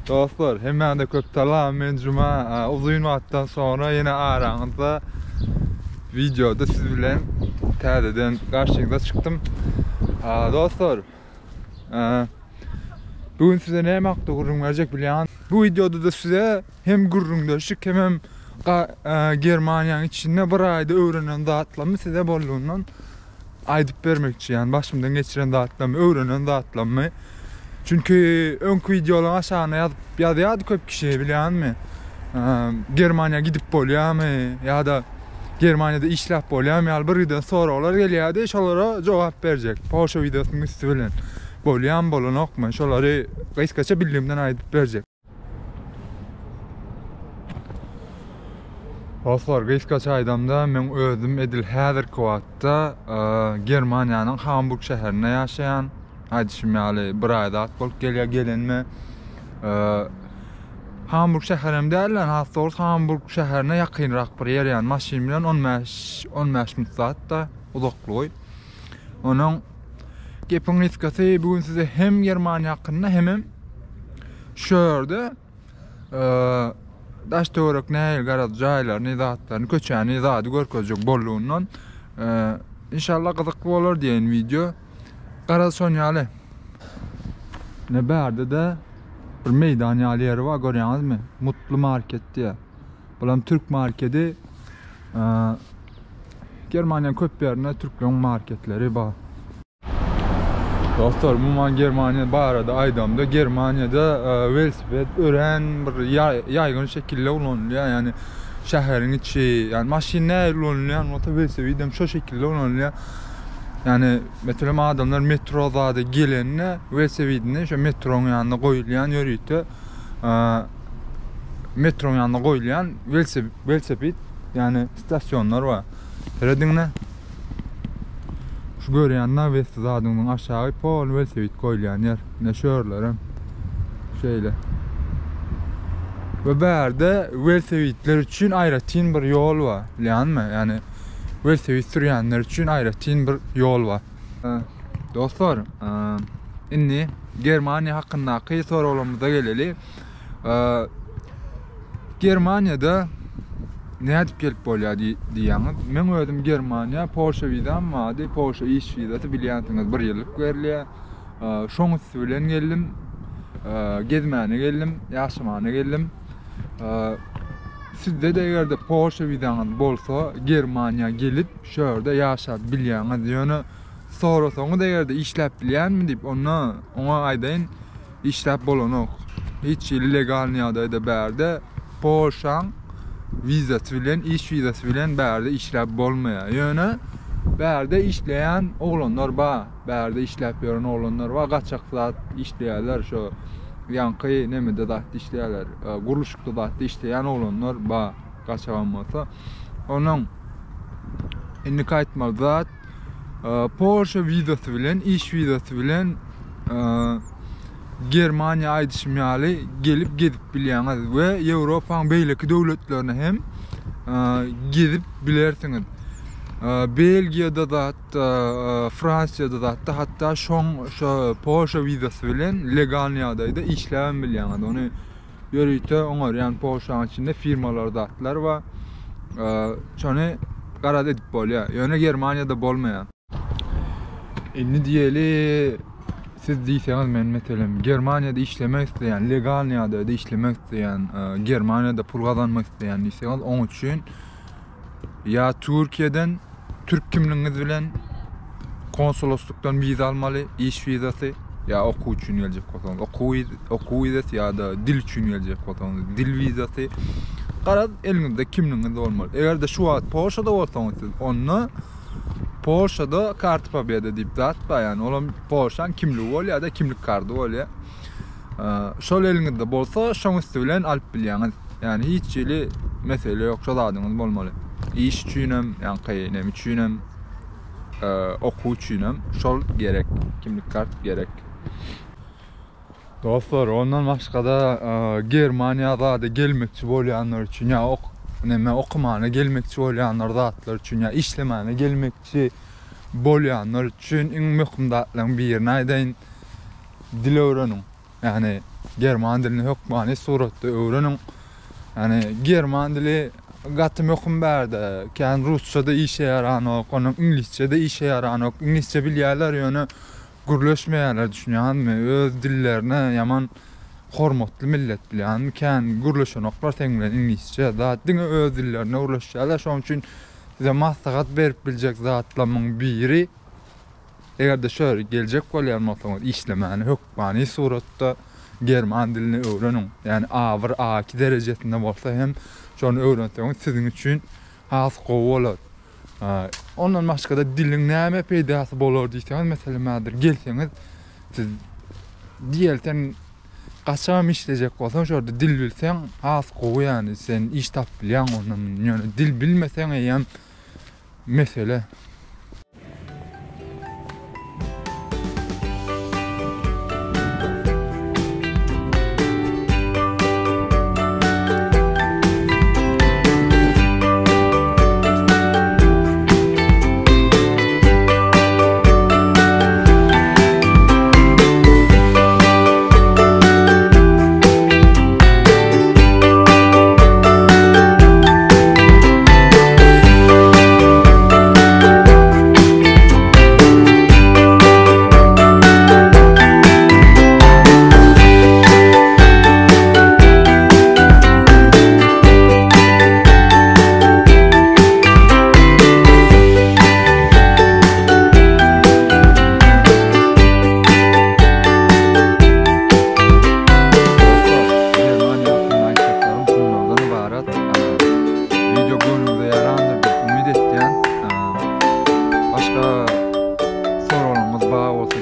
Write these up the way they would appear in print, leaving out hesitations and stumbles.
Dostlar, hemen de köp salam. Men Cuma uzun vaattan sonra yine aranızda videoda siz bilen tədədən karşınıza çıktım. Dostlar, bugün size ne makta gurrun verecek bilen. Bu videoda da size hem gurrun döşük hem Germaniyanın içinde bir ayda öğrenen dağıtlamı size bolluğundan aydıp vermekçi, yani başımdan geçiren dağıtlamı, öğrenen dağıtlamı. Çünkü önkü videoların aşağına yazdı köp kişi bilen mi? Germaniya gidip bolya mı? Ya da Germaniyada işlep bolya mı? Ya birden sorular geliyordu, şolara cevap verecek. Poşa videosunun üstü bilen. Bolya mı bolun okma? Şoları kayıskaça bildiğimden aydıp verecek. Dostlar, kayıskaça aydamda men özüm edil hazır kuvatta Germaniyanın Hamburg şehrine yaşayan Aydışım yani bir ayda at bolup gelenme Hamburg şehrimde derler, hasta olsa Hamburg şehrine yakınrak bir yer, yani maşin bilen 15 saat da uzaklığı. Onun gepin iskası bugün size hem Germaniya hakkında hem şöyle daş teorik nehir garaz jaylar, nidatlarını, köçen nidadı görkezecek bolluğundan inşallah kızıklı olur diyen video. Garaz sonyalı. Ne berde de bir meydan yeri var, görüyorsunuz mu? Mutlu market diye. Bulam Türk marketi. Germaniya köp yerine Türklerin marketleri var. Dostlar, bu Germaniya barada aydamda Germaniyada velosiped öğren bir yaygın şekilde kullanılıyor, yani şehrin içi, yani maşinler kullanılıyor, nota velosipedem şu şekilde kullanılıyor. Yani mesela adamlar metroda gelenine velosipedini şu metronun yanına koyulayan yürüyütü, metronun yanına koyulayan velosiped, yani istasyonlar var. Gördün ne? Şu görüyenler velosipedinin aşağı pol velosiped koyulayan yer. Ne şöyle şeyle. Ve berde velosipedler için ayrıca bir yol var, yani velosiped sürüyenler için ayrıca bir yol var. Dostlar, inni Germaniya hakkındaki sorularımıza geleli. Germaniyada ne edip gelip bolya diýäňiz. Men özüm Germaniya Polşa vidan mady, Polşa iş vizasy bilýäňiz, bir ýyllyk berliýär. Şoň bilen geldim. Gezmäne geldim, ýaşamana geldim. Sizde de egerde Polşa vidaňyz bolsa Germaniya gelip şöýerde ýaşap bilýäňiz ýöne sorasaňyz egerde işläp bilýärmi diýip ona aýdaýyn işläp bolanok. Hiç illegal ýa-da berde Polşaň vizasy bilen, iş vizasy bilen berde işläp bolmaýar. Ýöne berde işleýän oglanlar bar, berde işläp ýören oglanlar bar, gaçak zat işleýärler, şo ýanky nemede zat işleýärler, guruluşlukda zat işleýän oglanlar bar, gaçak bolmasa. Onuň indi gaýtmaly zat Polşa vizasy bilen, iş vizasy bilen Germaniya aýdyşym ýaly gelip gezip bilýäňiz we Ýewropaň beýleki döwletlerine hem gezip bilersiňiz. Belgiýada da, Fransiýada da, hatta şo Polşa vizasy bilen legal ýa-da işläp bilýäňiz. Ony ýörüýte oňar, ýani Polşaň içinde firmalar zatlar bar. Şonu garaz edip bolýar. Ýöne Germaniýada bolmaýar. Indi diýeli siz diýseňiz, men meselem Germaniýada işlemek isleýän, legal ýa-da işlemek isleýän, Germaniýada pul gazanmak isleýän diýseňiz, oň üçin ýa Türkiýeden Türk kimligiňiz bilen konsoloslukdan viza almaly, iş vizasy, ýa okuw üçin geljek bolsaňyz, okuw vizasy ýa-da dil üçin geljek bolsaňyz, dil vizasy. Garaz eliňizde kimligiňiz bolmaly. Egerde şu wagt Polşada bolsaňyz, siz onu Polşada kart pobeda diýip zat bar, ýani olam Polşaň kimligi bolýar da kimlik karty bolýar. Şol eliňizde bolsa, şoň üstü bilen alyp bilýäňiz. Ýani hiç ýeli mesele ýok, şol adyňyz bolmaly. İş üçin hem, ýani nem üçin hem, okuw üçin hem şol gerek, kimlik kart gerek. Dostlar, ondan başga da Germaniýada da gelmekçi bolýanlar üçin ýa okumana gelmekçi bolýanlar zatlar üçin ýa işlemana gelmekçi bolýanlar üçin iň möhüm zatlaryň birini aýdaýyn, dil öwreniň. Yani german dilini hökmani suratda öwrenin. Yani german dili gatym ýokum bärde. Kän rusçada işe yaranok, onuň ingilisçede işe yaranok. Ingilisçe bilýärler ýöne gürleşmeýärler düşünýärmi? Öz dillerini ýaman hormatly millet bilýän. Kän gürleşenoklar teňle ingilisçe zat diňe öz dillerine gürleşýärler. Şoň üçin size maslahat berip biljek zatlamyň biri egerde şöyle geljek bolýarmysaňyz işlemäni hökmani suratda german dilini öwrenin. Yani A1, A2 derejesinde bolsa hem şonu öwrenseňiz sizin üçin has gowy bolar. Ondan başga da dilin näme peýdasy bolar diýseňiz, meselem mädir gelseňiz siz diýelten gaçam işlejek bolsaň şurada dil bilseň has gowy, yani sen iş tap bilýän ondan. Yani dil bilmeseň hem mesele.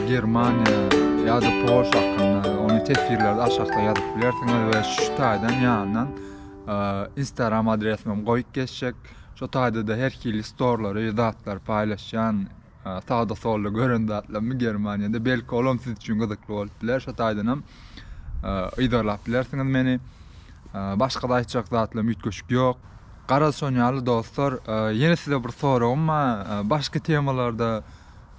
Germania ya da Polşa hakkında onu tesirlerde aşağıda yazıp bilersiniz ve şu taydan yanından Instagram adresimi koyup geçecek. Şu tayda da her kili store'ları, zatlar paylaşan sağda solda görün zatlarımı Germania'da belki olum siz için gıdıklı olup biler. Şu taydanım idorlap bilersiniz beni. Başka da hiç zatlarım ütköşük yok. Qara sonyalı dostlar, yine size bir soru ama başka temalarda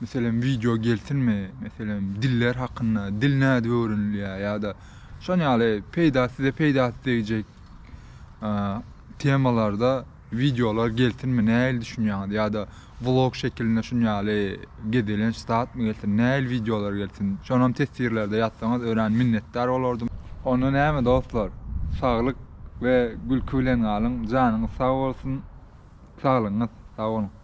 mesela video gelsinmi? Mesela diller hakkında, dil näde öwrenilýär ya da şonyaly size peýda edecek temalarda videolar gelsinmi? Näil düşünýär ya da vlog şeklinde şonyaly gedilen statmy gelsin, näil videolar gelsin? Şonam tesirlerde ýatsaňyz ören minnetdar bolardym. Onu näme dostlar? Saglyk ve gülkü bilen galyň, janyňyz sag bolsun. Saglyňyz sag bolun.